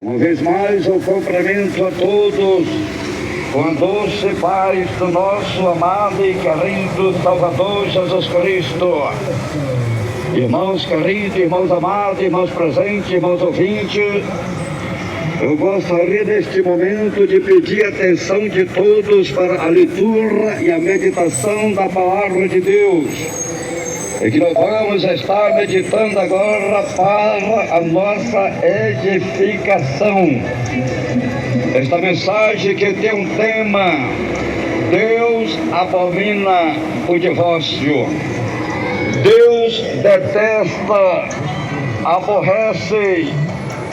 Uma vez mais eu cumprimento a todos com a doce paz do nosso amado e querido Salvador Jesus Cristo. Irmãos queridos, irmãos amados, irmãos presentes, irmãos ouvintes, eu gostaria neste momento de pedir a atenção de todos para a leitura e a meditação da Palavra de Deus. E que nós vamos estar meditando agora para a nossa edificação. Esta mensagem que tem um tema: Deus abomina o divórcio. Deus detesta, aborrece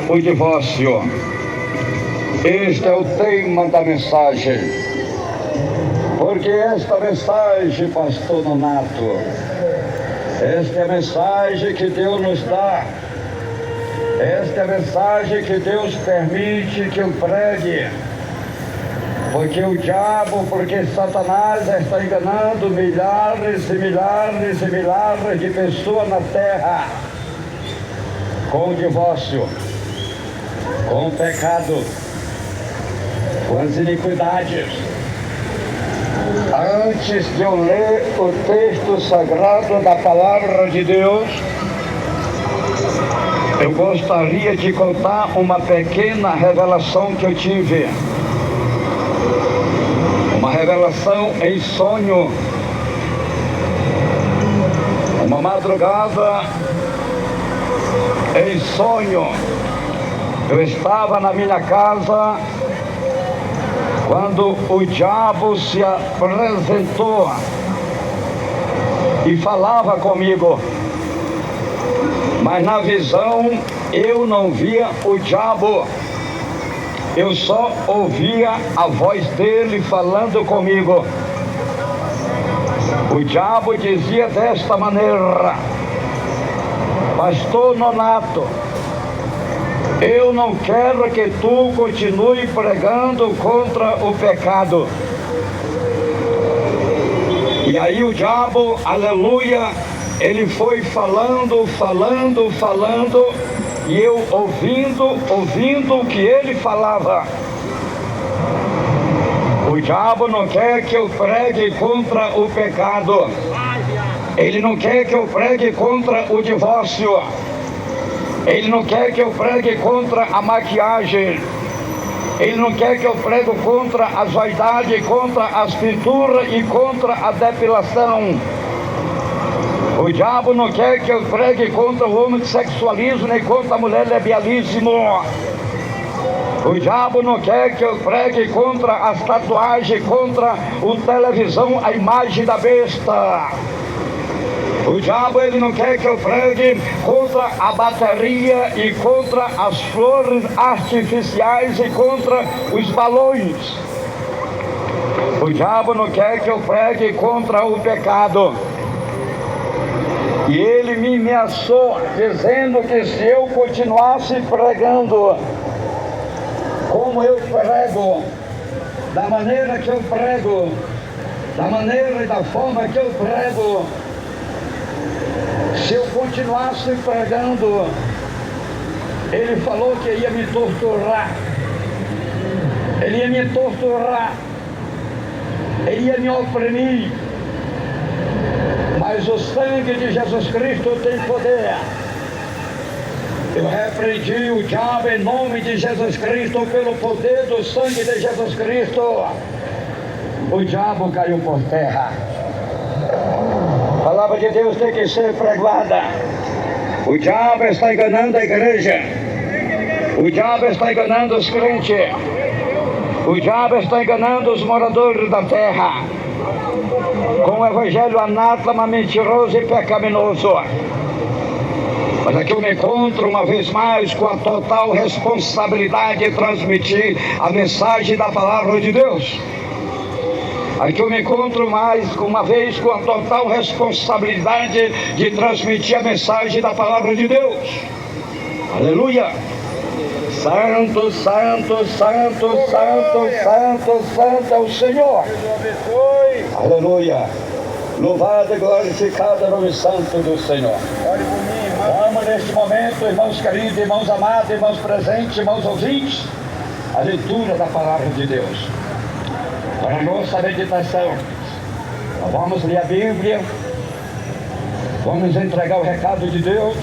o divórcio. Este é o tema da mensagem. Porque esta mensagem, pastor Nonato, esta é a mensagem que Deus nos dá. Esta é a mensagem que Deus permite que eu pregue. Porque o diabo, porque Satanás está enganando milhares e milhares e milhares de pessoas na terra com o divórcio, com o pecado, com as iniquidades. Antes de eu ler o texto sagrado da Palavra de Deus, eu gostaria de contar uma pequena revelação que eu tive. Uma revelação em sonho. Uma madrugada em sonho. Eu estava na minha casa quando o diabo se apresentou e falava comigo, mas na visão eu não via o diabo, eu só ouvia a voz dele falando comigo. O diabo dizia desta maneira: Pastor Nonato, eu não quero que tu continue pregando contra o pecado. E aí o diabo, aleluia, ele foi falando, e eu ouvindo o que ele falava. O diabo não quer que eu pregue contra o pecado. Ele não quer que eu pregue contra o divórcio. Ele não quer que eu pregue contra a maquiagem. Ele não quer que eu pregue contra as vaidades, contra as pinturas e contra a depilação. O diabo não quer que eu pregue contra o homossexualismo, nem contra a mulher lesbianismo. O diabo não quer que eu pregue contra as tatuagens, contra o televisão, a imagem da besta. O diabo, ele não quer que eu pregue contra a bateria e contra as flores artificiais e contra os balões. O diabo não quer que eu pregue contra o pecado. E ele me ameaçou, dizendo que se eu continuasse pregando como eu prego, da maneira que eu prego, da maneira e da forma que eu prego, se eu continuasse pregando, ele falou que ia me torturar. Ele ia me torturar. Ele ia me oprimir. Mas o sangue de Jesus Cristo tem poder. Eu repreendi o diabo em nome de Jesus Cristo, pelo poder do sangue de Jesus Cristo. O diabo caiu por terra. A palavra de Deus tem que ser pregada. O diabo está enganando a igreja. O diabo está enganando os crentes. O diabo está enganando os moradores da terra com o evangelho anátema, mentiroso e pecaminoso. Mas aqui eu me encontro uma vez mais com a total responsabilidade de transmitir a mensagem da Palavra de Deus. Aqui eu me encontro mais uma vez com a total responsabilidade de transmitir a mensagem da Palavra de Deus. Aleluia! Santo, santo, santo, santo, santo, santo é o Senhor. Aleluia! Louvado e glorificado é o nome santo do Senhor. Vamos neste momento, irmãos queridos, irmãos amados, irmãos presentes, irmãos ouvintes, a leitura da palavra de Deus. Para a nossa meditação, nós vamos ler a Bíblia, vamos entregar o recado de Deus,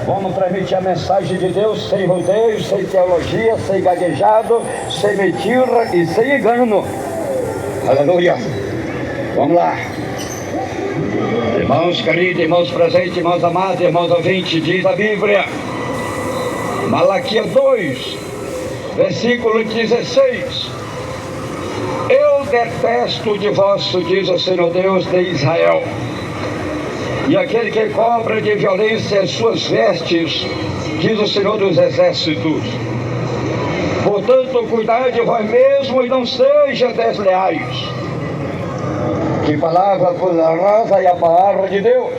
vamos transmitir a mensagem de Deus sem rodeios, sem teologia, sem gaguejado, sem mentira e sem engano. Aleluia! Vamos lá. Irmãos queridos, irmãos presentes, irmãos amados, irmãos ouvintes, diz a Bíblia, Malaquias 2, versículo 16: eu detesto o divórcio, diz o Senhor Deus de Israel, e aquele que cobra de violência as suas vestes, diz o Senhor dos exércitos. Portanto, cuidai de vós mesmos e não sejam desleais. Que palavra poderosa é a palavra de Deus.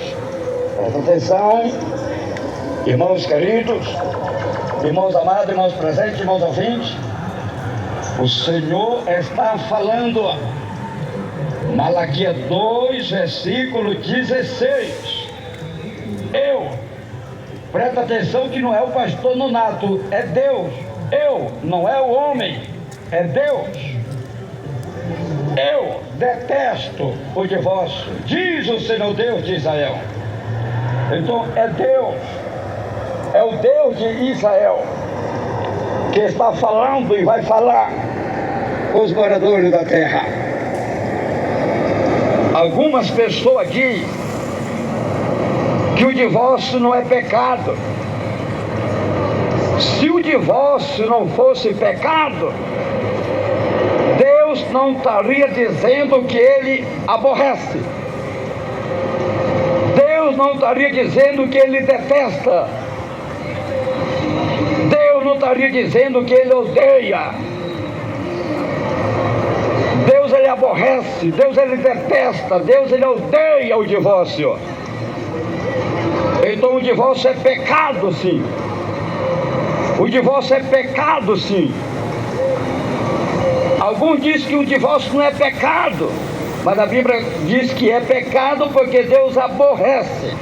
Presta atenção, irmãos queridos, irmãos amados, irmãos presentes, irmãos ouvintes. O Senhor está falando, Malaquias 2, versículo 16. Presta atenção que não é o pastor Nonato, é Deus. Não é o homem, é Deus. Eu detesto o divórcio, diz o Senhor Deus de Israel. Então é Deus, é o Deus de Israel que está falando e vai falar com os moradores da terra. Algumas pessoas dizem que o divórcio não é pecado. Se o divórcio não fosse pecado, Deus não estaria dizendo que Ele aborrece. Deus não estaria dizendo que Ele detesta. Deus não estaria dizendo que Ele odeia. Deus Ele aborrece, Deus Ele detesta, Deus Ele odeia o divórcio. Então o divórcio é pecado, sim. O divórcio é pecado, sim. Alguns dizem que o divórcio não é pecado, mas a Bíblia diz que é pecado porque Deus aborrece,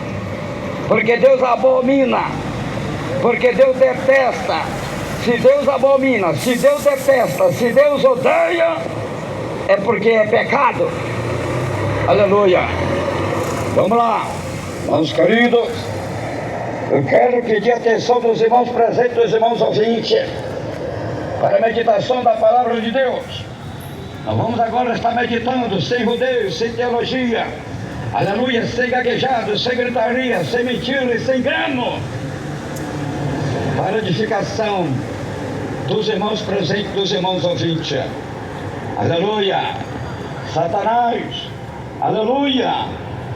porque Deus abomina, porque Deus detesta. Se Deus abomina, se Deus detesta, se Deus odeia, é porque é pecado. Aleluia! Vamos lá, irmãos queridos, eu quero pedir a atenção dos irmãos presentes, dos irmãos ouvintes, para a meditação da palavra de Deus. Nós vamos agora estar meditando sem rodeios, sem teologia, aleluia, sem gaguejado, sem gritaria, sem mentira e sem engano, para a edificação dos irmãos presentes, dos irmãos ouvintes. Aleluia! Satanás, aleluia,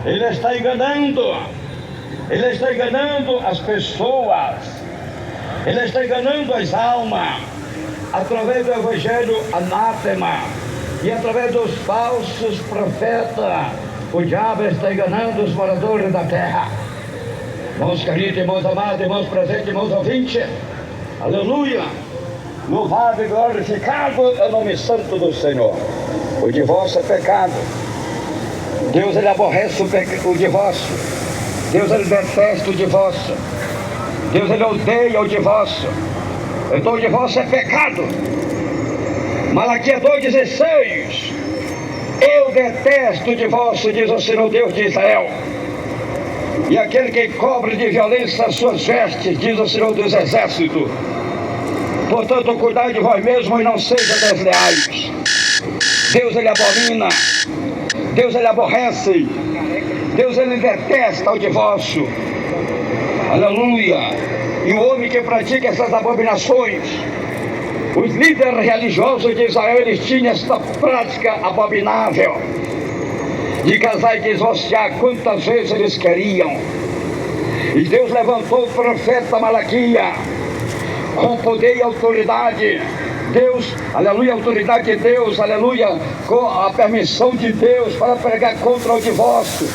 ele está enganando as pessoas, ele está enganando as almas, através do evangelho anátema e através dos falsos profetas. O diabo está enganando os moradores da terra. Irmãos queridos, irmãos amados, irmãos presentes, irmãos ouvintes, aleluia, louvado e glorificado é o nome santo do Senhor. O divórcio é pecado. Deus ele aborrece o divórcio. Deus ele detesta o divórcio. Deus ele odeia o divórcio. Então o divórcio é pecado. Malaquias 2,16: eu detesto o divórcio, diz o Senhor Deus de Israel, e aquele que cobre de violência as suas vestes, diz o Senhor dos exércitos. Portanto, cuidai de vós mesmos e não sejam desleais. Deus ele abomina, Deus ele aborrece, Deus ele detesta o divórcio. Aleluia! E o homem que pratica essas abominações, os líderes religiosos de Israel, eles tinham esta prática abominável de casar e divorciar quantas vezes eles queriam. E Deus levantou o profeta Malaquias com poder e autoridade. Deus, aleluia, autoridade de Deus, aleluia, com a permissão de Deus para pregar contra o divórcio.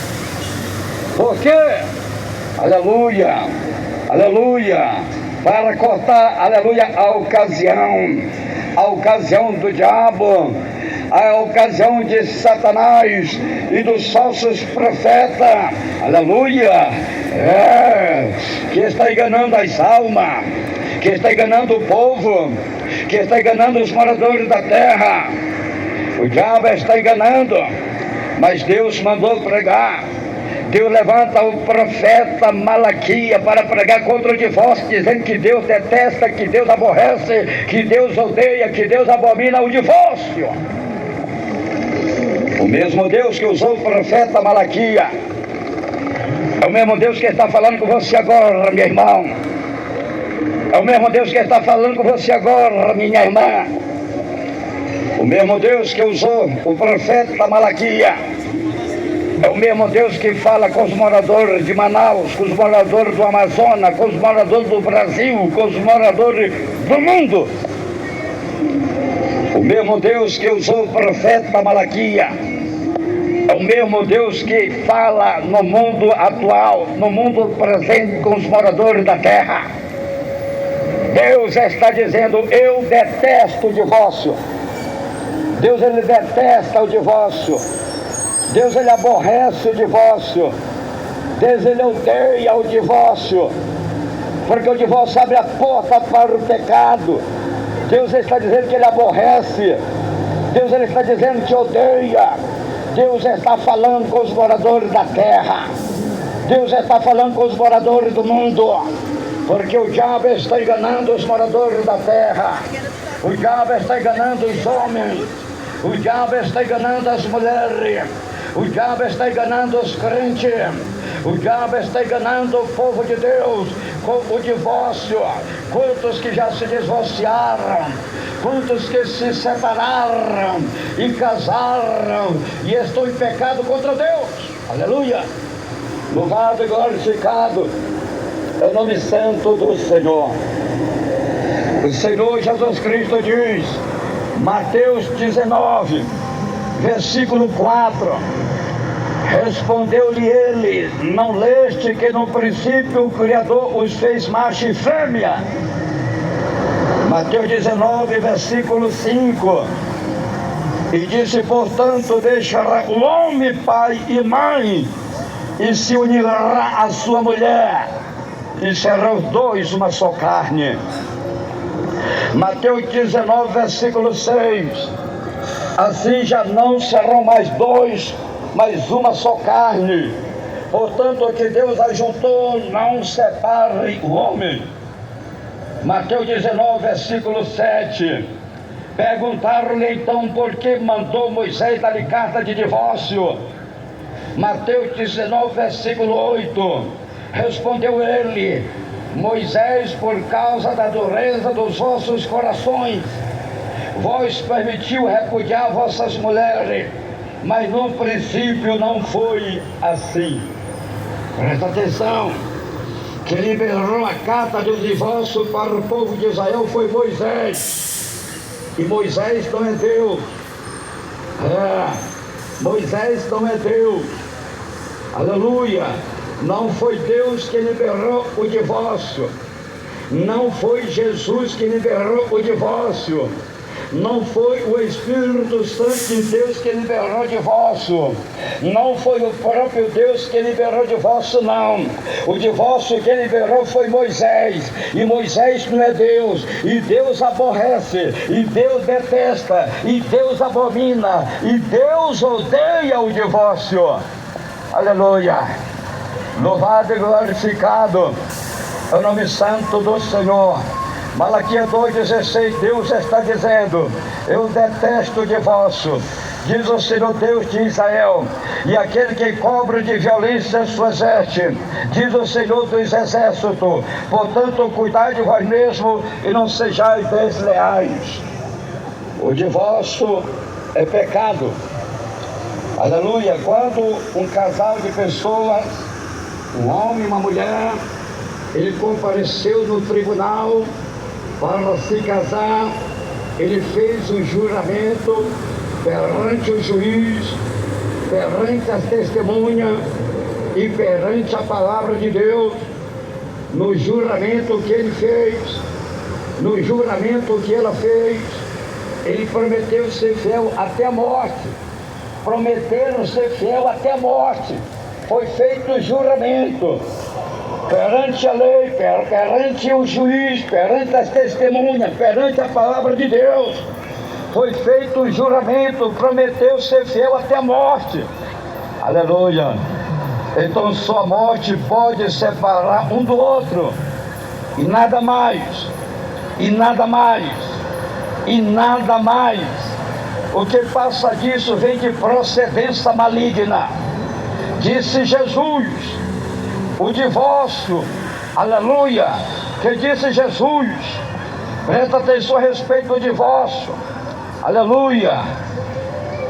Por quê? Aleluia, aleluia, para cortar, aleluia, a ocasião do diabo, a ocasião de Satanás e dos falsos profetas, aleluia, que está enganando as almas, que está enganando o povo, que está enganando os moradores da terra. O diabo está enganando, mas Deus mandou pregar. Deus levanta o profeta Malaquias para pregar contra o divórcio, dizendo que Deus detesta, que Deus aborrece, que Deus odeia, que Deus abomina o divórcio. O mesmo Deus que usou o profeta Malaquias é o mesmo Deus que está falando com você agora, meu irmão. É o mesmo Deus que está falando com você agora, minha irmã. O mesmo Deus que usou o profeta Malaquias é o mesmo Deus que fala com os moradores de Manaus, com os moradores do Amazonas, com os moradores do Brasil, com os moradores do mundo. O mesmo Deus que usou o profeta Malaquias é o mesmo Deus que fala no mundo atual, no mundo presente, com os moradores da terra. Deus está dizendo: eu detesto o divórcio. Deus, ele detesta o divórcio. Deus, ele aborrece o divórcio. Deus, ele odeia o divórcio, porque o divórcio abre a porta para o pecado. Deus está dizendo que ele aborrece. Deus, ele está dizendo que odeia. Deus está falando com os moradores da terra. Deus está falando com os moradores do mundo, porque o diabo está enganando os moradores da terra. O diabo está enganando os homens. O diabo está enganando as mulheres. O diabo está enganando os crentes. O diabo está enganando o povo de Deus com o divórcio. Quantos que já se divorciaram, quantos que se separaram e casaram e estão em pecado contra Deus. Aleluia! Louvado e glorificado é o nome santo do Senhor. O Senhor Jesus Cristo diz, Mateus 19, versículo 4: respondeu-lhe ele: não leste que no princípio o Criador os fez macho e fêmea? Mateus 19, versículo 5: e disse, portanto, deixará o homem pai e mãe, e se unirá à sua mulher, e serão os dois uma só carne. Mateus 19, versículo 6: assim já não serão mais dois, mas uma só carne. Portanto, o que Deus ajuntou, não separe o homem. Mateus 19, versículo 7: perguntaram-lhe então por que mandou Moisés dar-lhe carta de divórcio. Mateus 19, versículo 8: respondeu ele: Moisés, por causa da dureza dos vossos corações, vós permitiu repudiar vossas mulheres, mas no princípio não foi assim. Presta atenção, quem liberou a carta de divórcio para o povo de Israel foi Moisés. E Moisés não é Deus. Moisés não é Deus. Aleluia! Não foi Deus que liberou o divórcio. Não foi Jesus que liberou o divórcio. Não foi o Espírito Santo de Deus que liberou o divórcio. Não foi o próprio Deus que liberou o divórcio, não. O divórcio que liberou foi Moisés. E Moisés não é Deus. E Deus aborrece. E Deus detesta. E Deus abomina. E Deus odeia o divórcio. Aleluia! Louvado e glorificado é o nome santo do Senhor. Malaquias 2,16, Deus está dizendo: eu detesto o divórcio, diz o Senhor Deus de Israel, e aquele que cobra de violência suas vestes, diz o Senhor dos exércitos. Portanto, cuidai de vós mesmos e não sejais desleais. O divórcio é pecado. Aleluia! Quando um casal de pessoas, um homem e uma mulher, ele compareceu no tribunal para se casar, ele fez um juramento perante o juiz, perante as testemunhas e perante a palavra de Deus. No juramento que ele fez, no juramento que ela fez, Ele prometeu ser fiel até a morte. Prometeram ser fiel até a morte. Foi feito o juramento perante a lei, perante o juiz, perante as testemunhas, perante a palavra de Deus. Foi feito o juramento, prometeu ser fiel até a morte. Aleluia. Então só a morte pode separar um do outro. E nada mais. E nada mais. E nada mais. O que passa disso vem de procedência maligna. Disse Jesus, o divórcio, aleluia, que disse Jesus, presta atenção a respeito do divórcio, aleluia.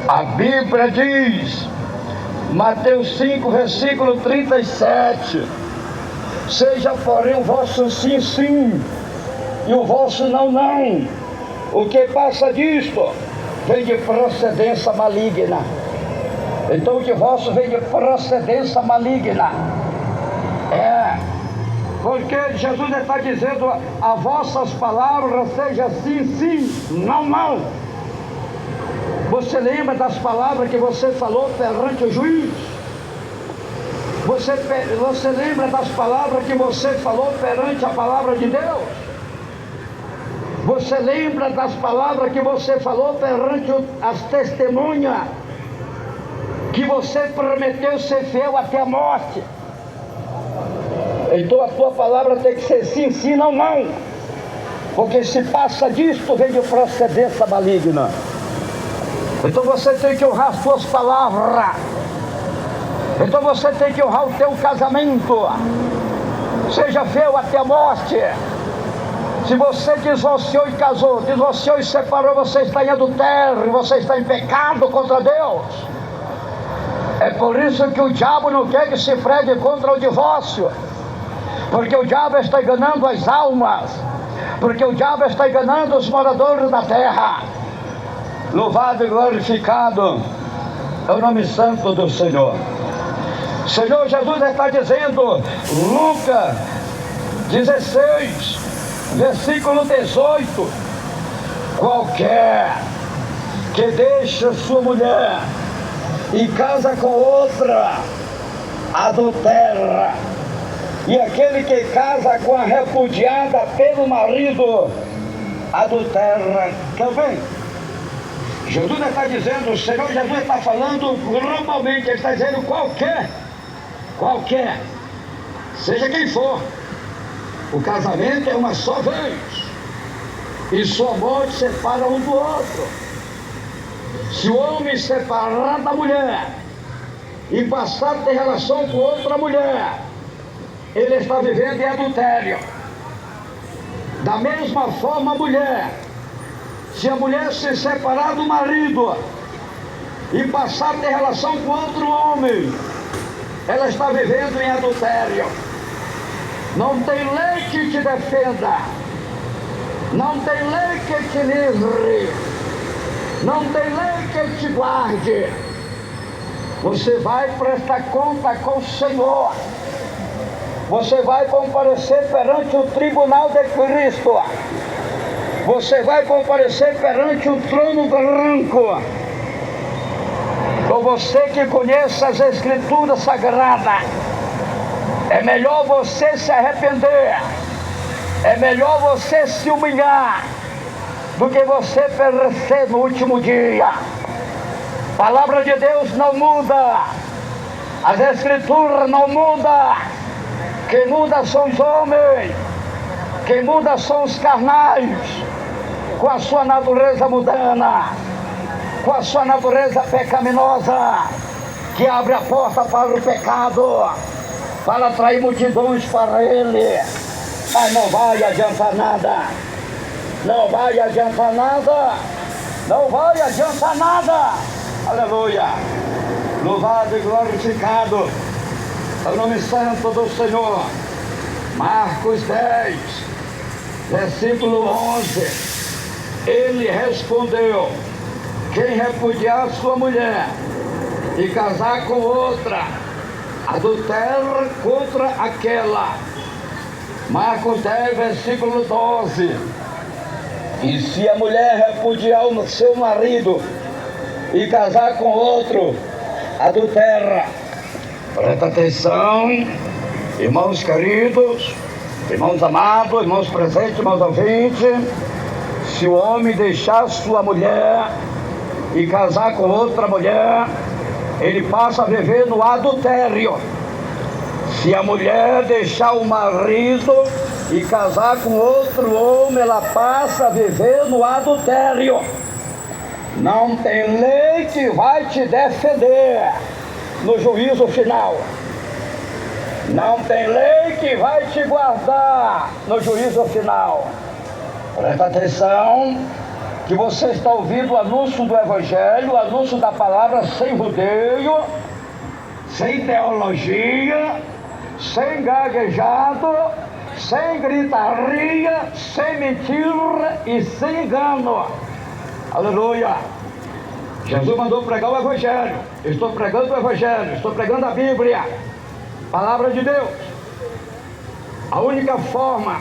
A Bíblia diz, Mateus 5, versículo 37, seja porém o vosso sim, sim, e o vosso não, não. O que passa disto vem de procedência maligna. Então o divórcio vem de procedência maligna. Porque Jesus está dizendo, as vossas palavras sejam sim, sim, não, não. Você lembra das palavras que você falou perante o juiz? Você lembra das palavras que você falou perante a palavra de Deus? Você lembra das palavras que você falou perante as testemunhas? Que você prometeu ser fiel até a morte. Então a tua palavra tem que ser sim, sim, não, não. Porque se passa disto, vem de procedência maligna. Então você tem que honrar as tuas palavras. Então você tem que honrar o teu casamento. Seja fiel até a morte. Se você divorciou e casou, divorciou e separou, você está em adultério, você está em pecado contra Deus. É por isso que o diabo não quer que se pregue contra o divórcio. Porque o diabo está enganando as almas. Porque o diabo está enganando os moradores da terra. Louvado e glorificado é o nome santo do Senhor. O Senhor Jesus está dizendo, Lucas 16, versículo 18, qualquer que deixa sua mulher e casa com outra, adultera. E aquele que casa com a repudiada pelo marido, adultera também. Jesus está dizendo, o Senhor Jesus está falando globalmente, ele está dizendo qualquer, seja quem for. O casamento é uma só vez. E sua morte separa um do outro. Se o homem separar da mulher e passar a ter relação com outra mulher, ele está vivendo em adultério. Da mesma forma a mulher, se a mulher se separar do marido e passar a ter relação com outro homem, ela está vivendo em adultério. Não tem lei que te defenda, não tem lei que te livre, não tem lei que te guarde. Você vai prestar conta com o Senhor. Você vai comparecer perante o tribunal de Cristo. Você vai comparecer perante o trono branco. Ou você que conhece as Escrituras Sagradas, é melhor você se arrepender, é melhor você se humilhar, do que você perecer no último dia. A palavra de Deus não muda, as Escrituras não mudam. Quem muda são os homens, quem muda são os carnais, com a sua natureza mundana, com a sua natureza pecaminosa, que abre a porta para o pecado, para atrair multidões para ele. Mas não vai adiantar nada, não vai adiantar nada, não vai adiantar nada. Aleluia, louvado e glorificado é o nome santo do Senhor. Marcos 10, versículo 11. Ele respondeu, quem repudiar sua mulher e casar com outra, adultera contra aquela. Marcos 10, versículo 12. E se a mulher repudiar o seu marido e casar com outro, adultera. Presta atenção, irmãos queridos, irmãos amados, irmãos presentes, irmãos ouvintes. Se o homem deixar sua mulher e casar com outra mulher, ele passa a viver no adultério. Se a mulher deixar o marido e casar com outro homem, ela passa a viver no adultério. Não tem lei que vai te defender no juízo final. Não tem lei que vai te guardar no juízo final. Presta atenção, que você está ouvindo o anúncio do Evangelho, o anúncio da palavra sem rodeio, sem teologia, sem gaguejado, sem gritaria, sem mentira e sem engano. Aleluia! Jesus mandou pregar o Evangelho. Eu estou pregando o Evangelho, estou pregando a Bíblia, palavra de Deus. A única forma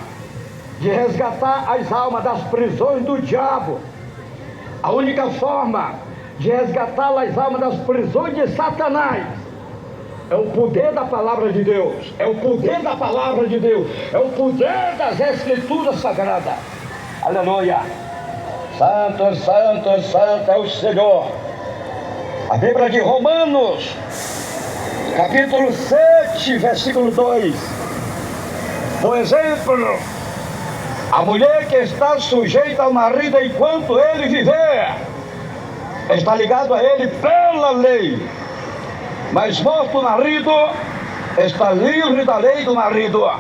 de resgatar as almas das prisões do diabo, a única forma de resgatar as almas das prisões de Satanás, é o poder da palavra de Deus, é o poder da palavra de Deus, é o poder das Escrituras Sagradas. Aleluia! Santo, santo, santo é o Senhor. A Bíblia de Romanos, capítulo 7, versículo 2. Por exemplo, a mulher que está sujeita ao marido enquanto ele viver, está ligado a ele pela lei. Mas morto o marido, está livre da lei do marido.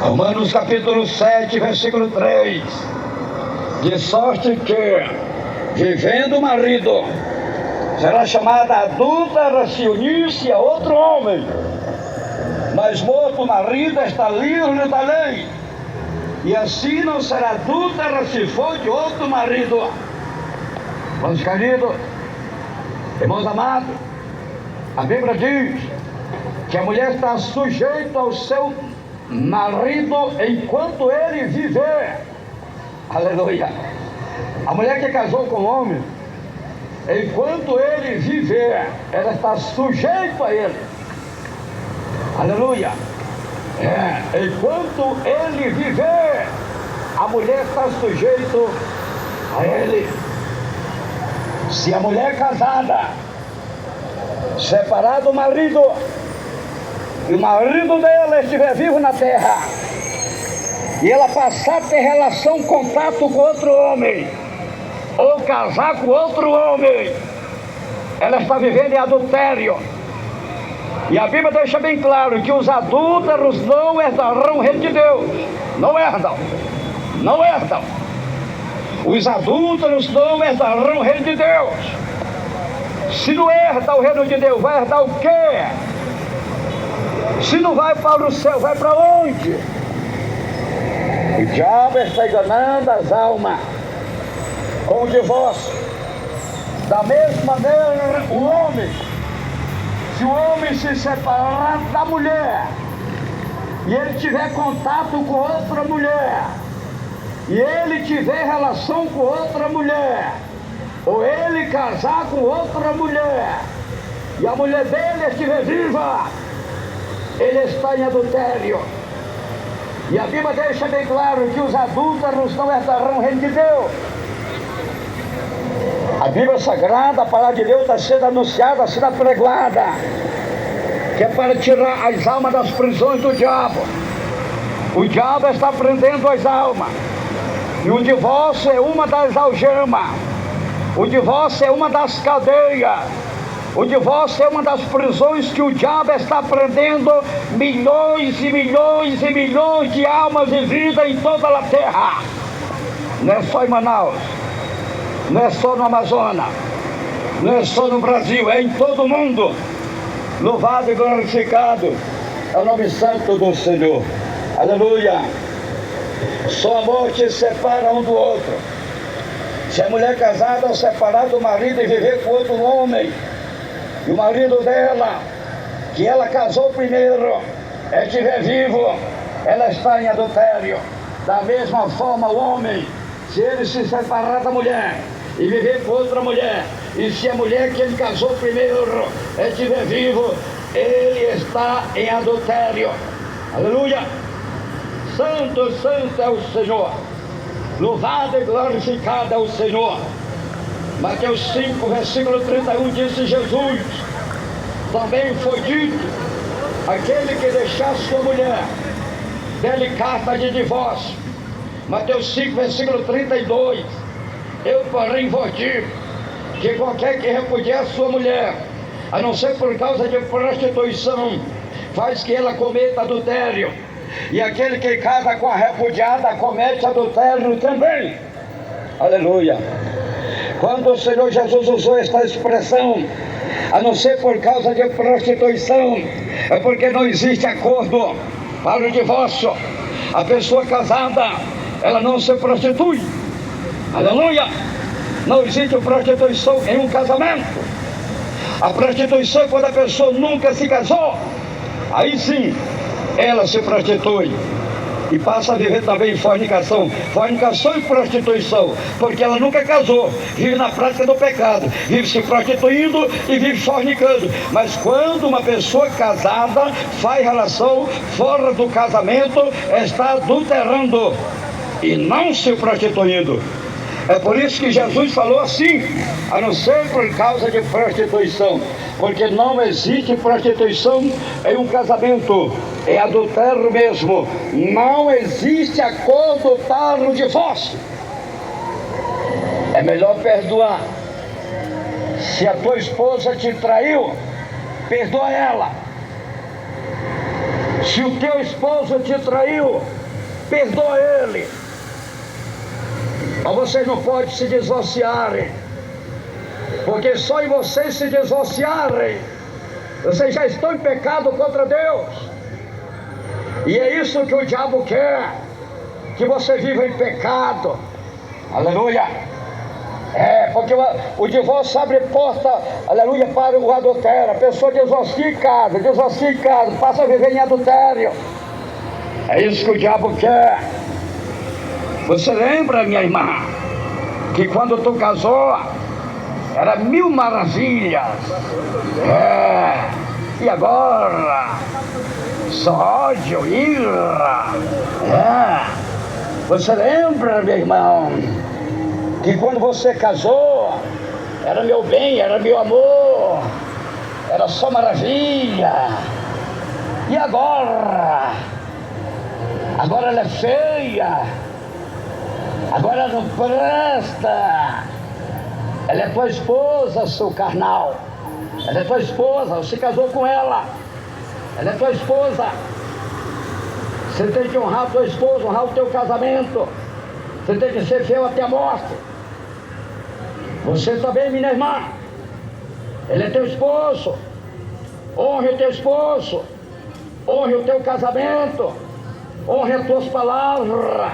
Romanos capítulo 7, versículo 3. De sorte que, vivendo o marido, será chamada adúltera se unir-se a outro homem. Mas morto o marido, está livre da lei. E assim não será adúltera se for de outro marido. Irmãos queridos, irmãos amados, a Bíblia diz que a mulher está sujeita ao seu marido enquanto ele viver. Aleluia! A mulher que casou com o homem, enquanto ele viver, ela está sujeita a ele. Aleluia! Enquanto ele viver, a mulher está sujeita a ele. Se a mulher casada separar do marido, e o marido dela estiver vivo na terra, e ela passar a ter relação, contato com outro homem, ou casar com outro homem, ela está vivendo em adultério. E a Bíblia deixa bem claro que os adúlteros não herdarão o reino de Deus. Não herdam. Não herdam. Os adúlteros não herdarão o reino de Deus. Se não herda o reino de Deus, vai herdar o quê? Se não vai para o céu, vai para onde? O diabo está enganando as almas com o divórcio. Da mesma maneira, o homem, se o homem se separar da mulher e ele tiver contato com outra mulher, e ele tiver relação com outra mulher, ou ele casar com outra mulher, e a mulher dele estiver viva, ele está em adultério. E a Bíblia deixa bem claro que os adúlteros não herdarão o reino de Deus. A Bíblia Sagrada, a palavra de Deus está sendo anunciada, sendo apregoada, que é para tirar as almas das prisões do diabo. O diabo está prendendo as almas, e o divórcio é uma das algemas, o divórcio é uma das cadeias, o divórcio é uma das prisões que o diabo está prendendo milhões e milhões e milhões de almas de vida em toda a terra. Não é só em Manaus, não é só no Amazonas, não é só no Brasil, é em todo o mundo. Louvado e glorificado é o nome santo do Senhor. Aleluia! Só a morte separa um do outro. Se a mulher casada separar do marido e viver com outro homem, e o marido dela, que ela casou primeiro, estiver vivo, ela está em adultério. Da mesma forma, o homem Se ele se separar da mulher e viver com outra mulher, e se a mulher que ele casou primeiro estiver vivo, ele está em adultério. Aleluia! Santo, santo é o Senhor. Louvado e glorificado é o Senhor. Mateus 5, versículo 31, disse Jesus: também foi dito, aquele que deixar sua mulher, dê-lhe carta de divórcio. Mateus 5, versículo 32. Eu, porém, vos digo que qualquer que repudiar sua mulher, a não ser por causa de prostituição, faz que ela cometa adultério. E aquele que casa com a repudiada comete adultério também. Aleluia! Quando o Senhor Jesus usou esta expressão, a não ser por causa de prostituição, é porque não existe acordo para o divórcio. A pessoa casada, ela não se prostitui. Aleluia! Não existe prostituição em um casamento. A prostituição é quando a pessoa nunca se casou. Aí sim, ela se prostitui e passa a viver também em fornicação. Fornicação e prostituição, porque ela nunca casou, vive na prática do pecado, vive se prostituindo e vive fornicando. Mas quando uma pessoa casada faz relação fora do casamento, está adulterando e não se prostituindo. É por isso que Jesus falou assim: a não ser por causa de prostituição, porque não existe prostituição em um casamento, é adultério mesmo. Não existe acordo para o divórcio. É melhor perdoar. Se a tua esposa te traiu, perdoa ela. Se o teu esposo te traiu, perdoa ele. Mas vocês não podem se divorciarem, porque só em vocês se divorciarem, vocês já estão em pecado contra Deus. E é isso que o diabo quer, que você viva em pecado. Aleluia! Porque o divórcio abre porta, aleluia, para o adultério. A pessoa divorcia em casa, passa a viver em adultério. É isso que o diabo quer. Você lembra, minha irmã, que quando tu casou, era 1000 maravilhas. E agora, só ódio, ira. Você lembra, meu irmão, que quando você casou, era meu bem, era meu amor, era só maravilha. E agora? Agora ela é feia. Agora não presta. Ela é tua esposa, seu carnal. Ela é tua esposa, você casou com ela. Ela é tua esposa. Você tem que honrar a tua esposa, honrar o teu casamento. Você tem que ser fiel até a morte. Você também, minha irmã. Ele é teu esposo. Honre o teu esposo. Honre o teu casamento. Honre as tuas palavras.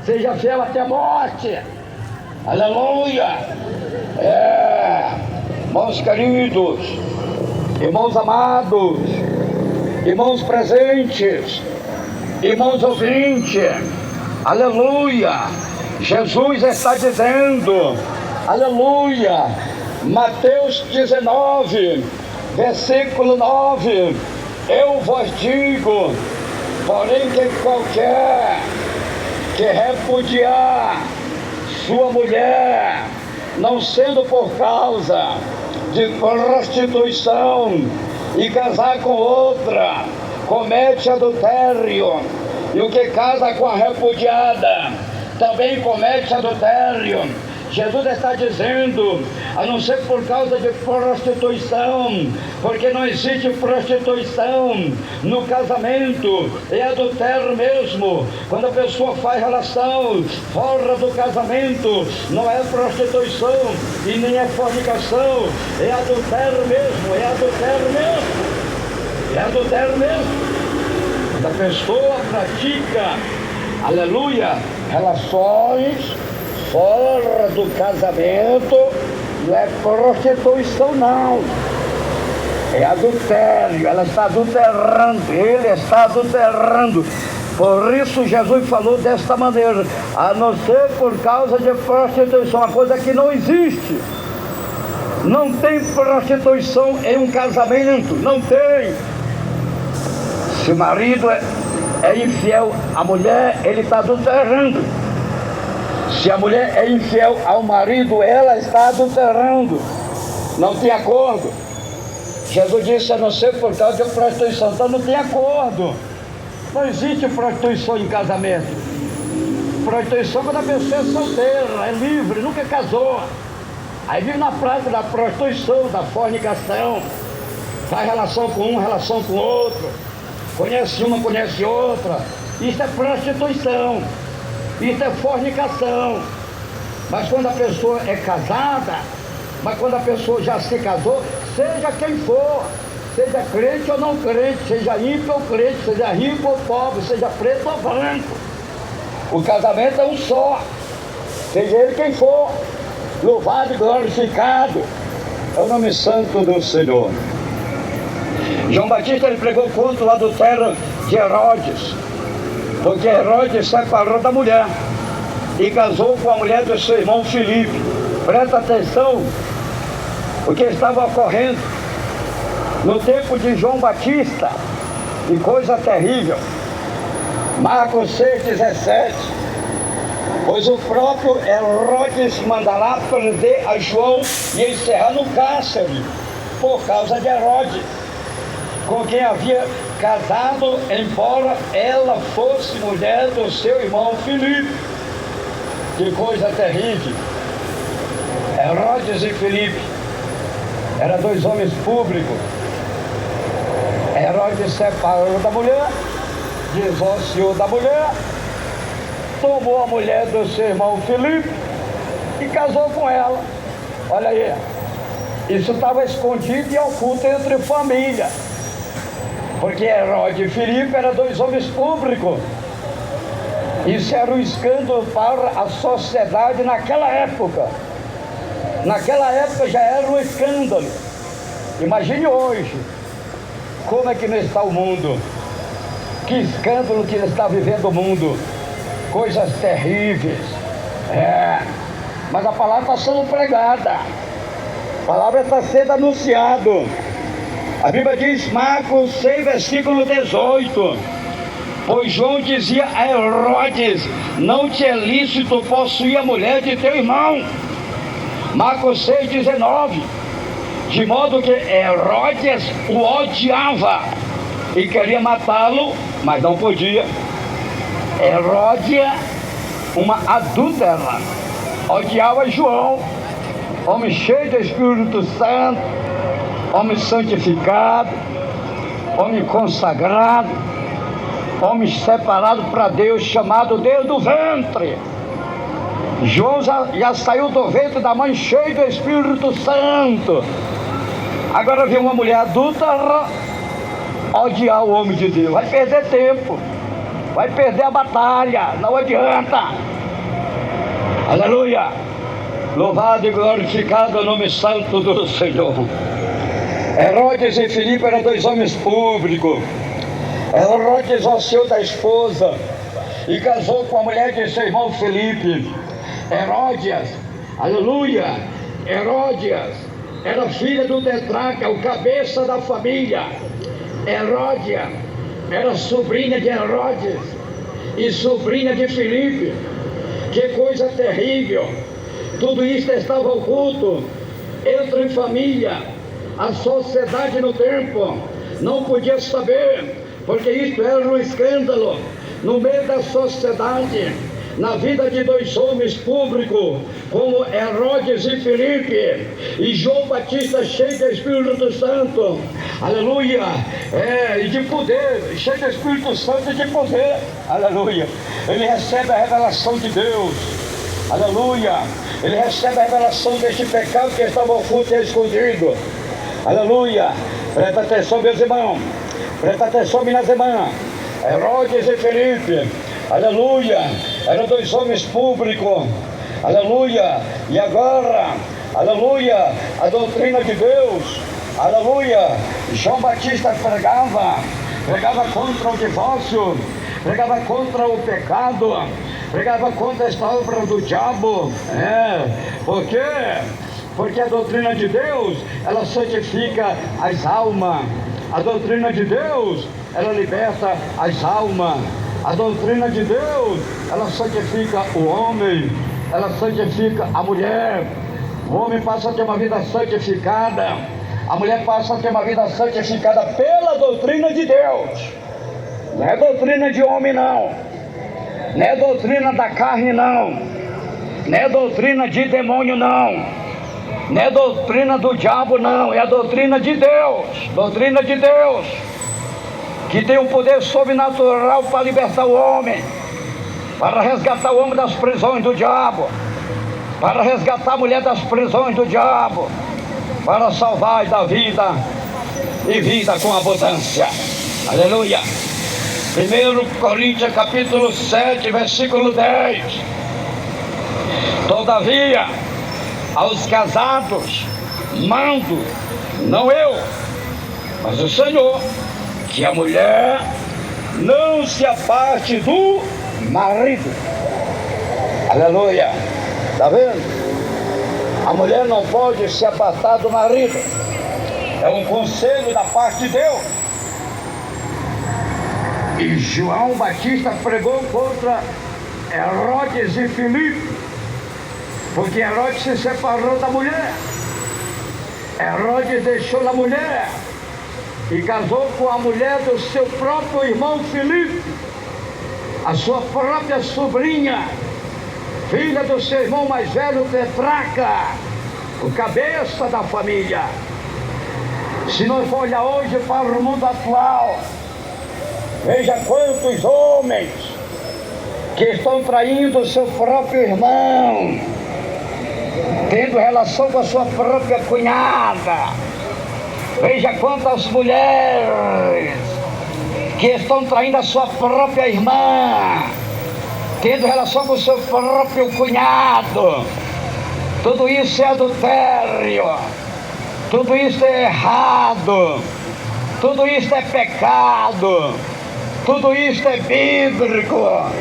Seja fiel até a morte. Aleluia! Irmãos queridos, irmãos amados, irmãos presentes, irmãos ouvintes, aleluia! Jesus está dizendo, aleluia, Mateus 19, versículo 9, eu vos digo, porém que qualquer que repudiar sua mulher, não sendo por causa de prostituição, e casar com outra, comete adultério. E o que casa com a repudiada também comete adultério. Jesus está dizendo, a não ser por causa de prostituição, porque não existe prostituição no casamento, é adultério mesmo. Quando a pessoa faz relação fora do casamento, não é prostituição e nem é fornicação, é adultério mesmo, é adultério mesmo, é adultério mesmo. Quando a pessoa pratica, aleluia, relações fora do casamento, não é prostituição não, é adultério. Ela está adulterando, ele está adulterando. Por isso Jesus falou desta maneira: a não ser por causa de prostituição, uma coisa que não existe. Não tem prostituição em um casamento, não tem. Se o marido é infiel à mulher, ele está adulterando. Se a mulher é infiel ao marido, ela está adulterando. Não tem acordo. Jesus disse: a não ser por causa de prostituição. Então não tem acordo. Não existe prostituição em casamento. Prostituição quando a pessoa é solteira, é livre, nunca casou. Aí vive na prática da prostituição, da fornicação. Faz relação com um, relação com outro. Conhece uma, conhece outra. Isso é prostituição. Isso é fornicação. Mas quando a pessoa é casada, mas quando a pessoa já se casou, seja quem for, seja crente ou não crente, seja ímpio ou crente, seja rico ou pobre, seja preto ou branco, o casamento é um só, seja ele quem for. Louvado e glorificado é o nome santo do Senhor. João Batista, ele pregou contra o adultério de Herodes, porque Herodes separou da mulher e casou com a mulher do seu irmão Filipe. Presta atenção o que estava ocorrendo no tempo de João Batista, e coisa terrível. Marcos 6,17. Pois o próprio Herodes mandará prender a João e encerrar no cárcere, por causa de Herodes, com quem havia casado, embora ela fosse mulher do seu irmão Filipe. Que coisa terrível. Herodes e Filipe eram dois homens públicos. Herodes separou da mulher, divorciou da mulher, tomou a mulher do seu irmão Filipe e casou com ela. Olha aí, isso estava escondido e oculto entre família, porque Herodes e Filipe eram dois homens públicos. Isso era um escândalo para a sociedade naquela época. Naquela época já era um escândalo. Imagine hoje, como é que não está o mundo? Que escândalo que está vivendo o mundo. Coisas terríveis. Mas a palavra está sendo pregada. A palavra está sendo anunciada. A Bíblia diz, Marcos 6, versículo 18. Pois João dizia a Herodes: não te é lícito possuir a mulher de teu irmão. Marcos 6, 19. De modo que Herodes o odiava e queria matá-lo, mas não podia. Herodia, uma adúltera, odiava João, homem cheio do Espírito Santo, homem santificado, homem consagrado, homem separado para Deus, chamado Deus do ventre. João já saiu do ventre da mãe cheio do Espírito Santo. Agora vem uma mulher adúltera odiar o homem de Deus. Vai perder tempo, vai perder a batalha, não adianta. Aleluia. Louvado e glorificado é o nome santo do Senhor. Herodes e Filipe eram dois homens públicos. Herodes divorciou da esposa e casou com a mulher de seu irmão Filipe. Heródias, aleluia, Heródias era filha do tetrarca, o cabeça da família. Heródia era sobrinha de Herodes e sobrinha de Filipe. Que coisa terrível. Tudo isso estava oculto entre família. A sociedade no tempo não podia saber, porque isso era um escândalo no meio da sociedade, na vida de dois homens públicos, como Herodes e Filipe, e João Batista cheio do Espírito Santo, aleluia, e de poder, cheio do Espírito Santo e de poder, aleluia. Ele recebe a revelação de Deus, aleluia. Ele recebe a revelação deste pecado que estava oculto e escondido, aleluia. Presta atenção, meus irmãos, presta atenção, minhas irmãs. Herodes e Filipe, aleluia, eram dois homens públicos, aleluia. E agora, aleluia, a doutrina de Deus, aleluia. João Batista pregava contra o divórcio, pregava contra o pecado, pregava contra esta obra do diabo. Por quê? Porque a doutrina de Deus, ela santifica as almas. A doutrina de Deus, ela liberta as almas. A doutrina de Deus, ela santifica o homem, ela santifica a mulher. O homem passa a ter uma vida santificada, a mulher passa a ter uma vida santificada pela doutrina de Deus. Não é doutrina de homem, não. Não é doutrina da carne, não. Não é doutrina de demônio, não. Não é doutrina do diabo, não. É a doutrina de Deus. Doutrina de Deus, que tem um poder sobrenatural para libertar o homem, para resgatar o homem das prisões do diabo, para resgatar a mulher das prisões do diabo, para salvar e dar vida, e vida com abundância. Aleluia. 1 Coríntios capítulo 7, versículo 10. Todavia, aos casados mando, não eu, mas o Senhor, que a mulher não se aparte do marido. Aleluia. Está vendo? A mulher não pode se apartar do marido. É um conselho da parte de Deus. E João Batista pregou contra Herodes e Filipe, porque Herodes se separou da mulher. Herodes deixou a mulher e casou com a mulher do seu próprio irmão Filipe, a sua própria sobrinha, filha do seu irmão mais velho Petraca, o cabeça da família. Se nós for olhar hoje para o mundo atual, veja quantos homens que estão traindo o seu próprio irmão, tendo relação com a sua própria cunhada. Veja quantas mulheres que estão traindo a sua própria irmã, tendo relação com o seu próprio cunhado. Tudo isso é adultério, tudo isso é errado, tudo isso é pecado, tudo isso é bíblico,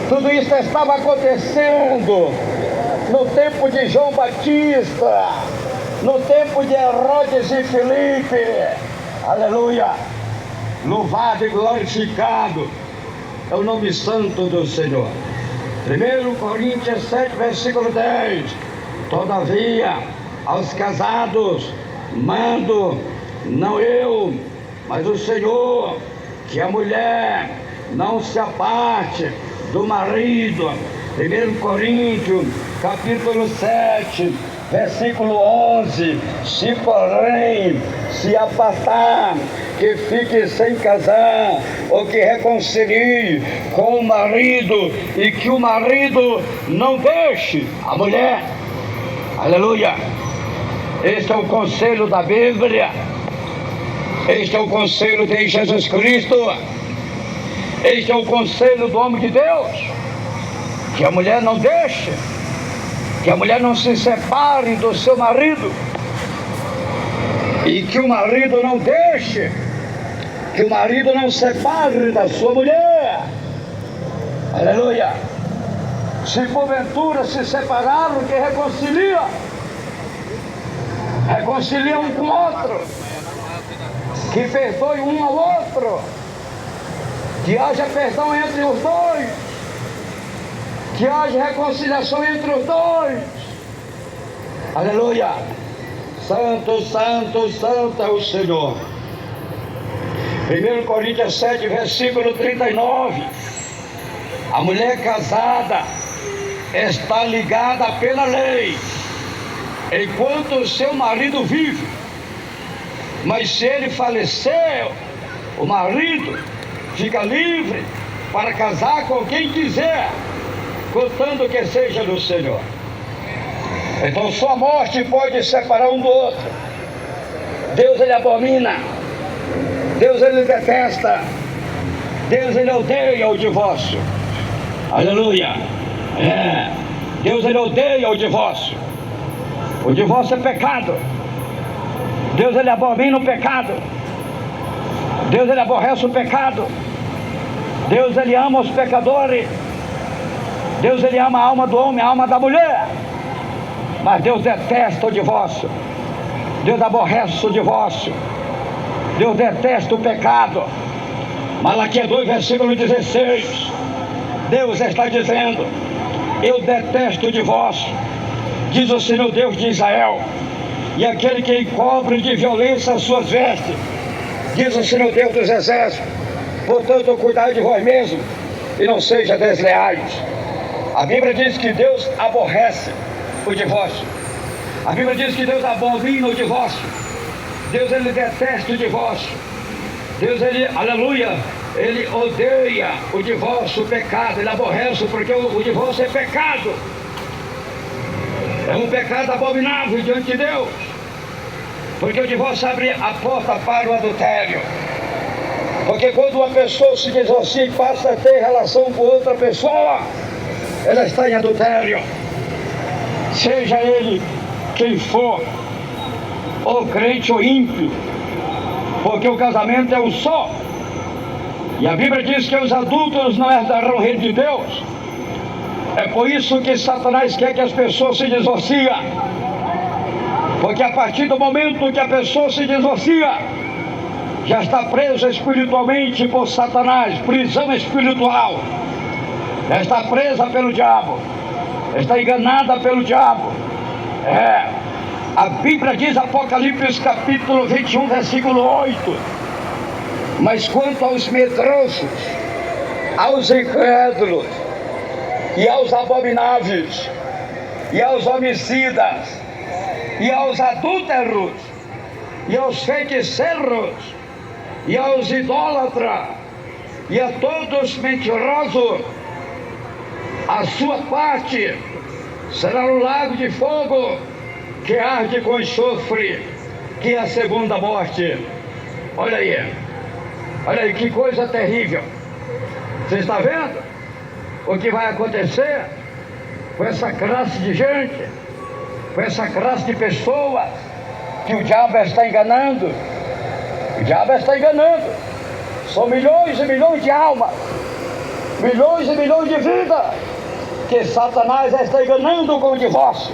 tudo isso estava acontecendo no tempo de João Batista, no tempo de Herodes e Filipe. Aleluia. Louvado e glorificado é o nome santo do Senhor. 1 Coríntios 7, versículo 10. Todavia, aos casados mando, não eu, mas o Senhor, que a mulher não se aparte do marido. 1 Coríntios capítulo 7, versículo 11. Se porém se apartar, que fique sem casar, ou que reconcilie com o marido, e que o marido não deixe a mulher. Aleluia. Este é o conselho da Bíblia, este é o conselho de Jesus Cristo, este é o conselho do homem de Deus, que a mulher não deixe, que a mulher não se separe do seu marido, e que o marido não deixe, que o marido não separe da sua mulher. Aleluia. Se porventura se separaram, que reconcilia um com o outro, que perdoe um ao outro, que haja perdão entre os dois, que haja reconciliação entre os dois. Aleluia. Santo, santo, santo é o Senhor. 1 Coríntios 7, versículo 39. A mulher casada está ligada pela lei enquanto o seu marido vive, mas se ele falecer, o marido fica livre para casar com quem quiser, contanto que seja do Senhor. Então só a morte pode separar um do outro. Deus ele abomina, Deus ele detesta, Deus ele odeia o divórcio. Aleluia. Deus ele odeia o divórcio. O divórcio é pecado. Deus ele abomina o pecado. Deus ele aborrece o pecado. Deus, Ele ama os pecadores. Deus, Ele ama a alma do homem, a alma da mulher. Mas Deus detesta o divórcio. Deus aborrece o divórcio. Deus detesta o pecado. Malaquias 2, versículo 16. Deus está dizendo: eu detesto o divórcio, diz o Senhor Deus de Israel, e aquele que encobre de violência as suas vestes, diz o Senhor Deus dos exércitos. Portanto, cuidai de vós mesmos e não sejam desleais. A Bíblia diz que Deus aborrece o divórcio. A Bíblia diz que Deus abomina o divórcio. Deus, Ele detesta o divórcio. Deus, Ele, aleluia, Ele odeia o divórcio, o pecado. Ele aborrece, porque o divórcio é pecado. É um pecado abominável diante de Deus. Porque o divórcio abre a porta para o adultério. Porque quando uma pessoa se divorcia e passa a ter relação com outra pessoa, ela está em adultério. Seja ele quem for, ou crente ou ímpio, porque o casamento é um só. E a Bíblia diz que os adultos não herdarão o reino de Deus. É por isso que Satanás quer que as pessoas se divorciem. Porque a partir do momento que a pessoa se divorcia, já está presa espiritualmente por Satanás, prisão espiritual. Já está presa pelo diabo, está enganada pelo diabo. A Bíblia diz, Apocalipse capítulo 21, versículo 8: mas quanto aos medrosos, aos incrédulos, e aos abomináveis, e aos homicidas, e aos adúlteros, e aos feiticeiros, e aos idólatras, e a todos mentirosos, a sua parte será no lago de fogo, que arde com enxofre, que é a segunda morte. Olha aí que coisa terrível. Você está vendo o que vai acontecer com essa classe de gente, com essa classe de pessoas que o diabo está enganando? O diabo está enganando. São milhões e milhões de almas, milhões e milhões de vidas que Satanás está enganando com o divórcio.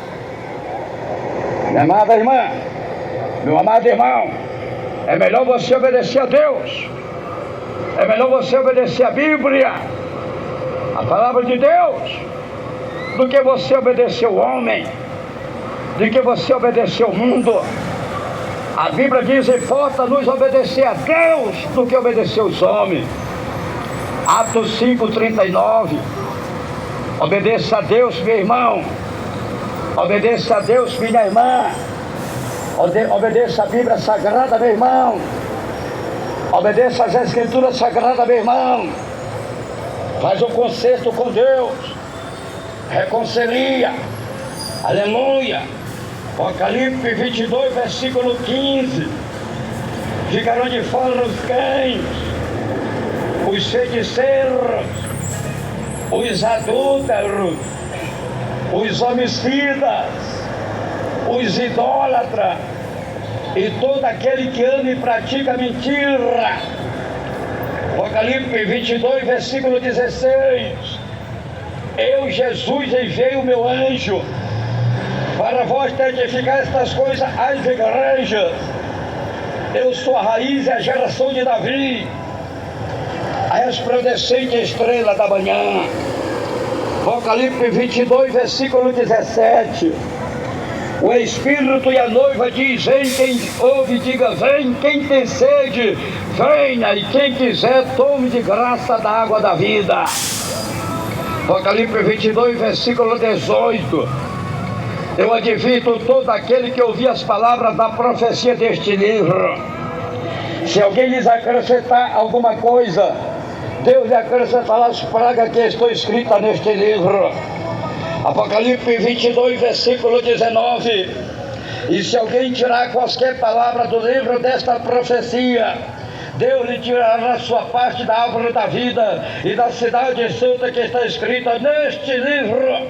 Minha amada irmã, meu amado irmão, é melhor você obedecer a Deus. É melhor você obedecer a Bíblia, a palavra de Deus, do que você obedecer o homem, do que você obedecer o mundo. A Bíblia diz: importa nos obedecer a Deus do que obedecer os homens. Atos 5:39. Obedeça a Deus, meu irmão. Obedeça a Deus, minha irmã. Obedeça a Bíblia Sagrada, meu irmão. Obedeça as Escrituras Sagradas, meu irmão. Faz um concerto com Deus. Reconcilia. Aleluia. Apocalipse 22, versículo 15. Ficarão de fora os cães, os feiticeiros, os adúlteros, os homicidas, os idólatras e todo aquele que ama e pratica mentira. Apocalipse 22, versículo 16. Eu, Jesus, enviei o meu anjo para vós testificar estas coisas às igrejas. Eu sou a raiz e a geração de Davi, a resplandecente estrela da manhã. Apocalipse 22, versículo 17. O Espírito e a noiva diz: vem quem ouve, diga vem, quem tem sede, venha, e quem quiser tome de graça da água da vida. Apocalipse 22, versículo 18. Eu advirto todo aquele que ouvir as palavras da profecia deste livro. Se alguém lhes acrescentar alguma coisa, Deus lhe acrescentará as pragas que estão escritas neste livro. Apocalipse 22, versículo 19. E se alguém tirar qualquer palavra do livro desta profecia, Deus lhe tirará a sua parte da árvore da vida e da cidade santa que está escrita neste livro.